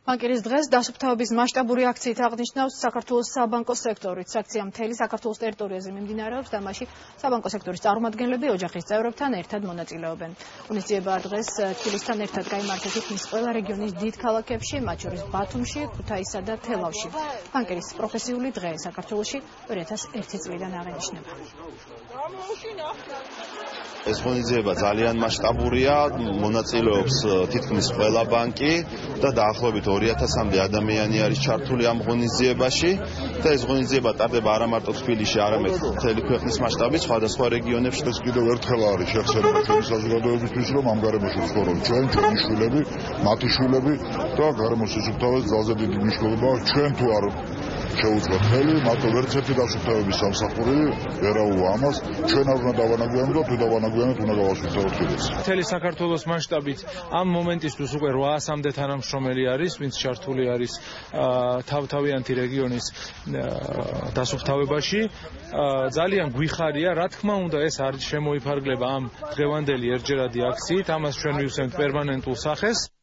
ბანკირის დღეს დასუფთავების მასშტაბური აქციით აღნიშნავს საქართველოს საბანკო სექტორიც. აქცია მთელი საქართველოს ტერიტორიაზე მიმდინარეობს და მასში საბანკო სექტორის წარმომადგენლები ოჯახის წევრებთან ერთად მონაწილეობენ. ღონისძიება დღეს თბილისთან ერთად გაიმართა თითქმის ყველა რეგიონის დიდ ქალაქებში, მათ შორის ბათუმში, ქუთაისსა და თელავში. ბანკირის პროფესიული დღე საქართველოში 2001 წლიდან აღინიშნება. ეს ღონისძიება ძალიან მასშტაბურია, მონაწილეობს თითქმის ყველა ბანკი და დაახლოებით 2000-მდე ადამიანი არის ჩართული ამ ღონისძიებაში და ეს ღონისძიება ტარდება არა მარტო თბილისში, არამედ მთელი ქვეყნის მასშტაბით, სხვადასხვა რეგიონებში. ეს კიდევ ერთხელ არის შეხსენება ჩვენი საზოგადოებისთვის, რომ ამ გარემოში ვცხოვრობთ ჩვენი შვილები, მათი შვილები და გარემოს სუფთავების ძალზე დიდი მნიშვნელობა აქვს. ჩვენ თუ არ შეუძლებთ ხელი, მარტო ვერც ერთი დასუფთავების სამსახური ვერაუვა ამას. ჩვენ არ უნდა დავანაგვიანოთ და თუ დავანაგვიანოთ, უნდა გავასრულოთ ხილს. მთელი საქართველოს მასშტაბით ამ მომენტისთვის უკვე 800-მდე თანამშრომელი არის, ვინც ჩართული არის თავთავიანთი რეგიონის დასუფთავებაში. ძალიან გვიხარია, რა თქმა უნდა, ეს არ შემოიფარგლება ამ დღევანდელი ერთჯერადი აქციით, ამას ჩვენ ვივსებთ პერმანენტულ სახეს.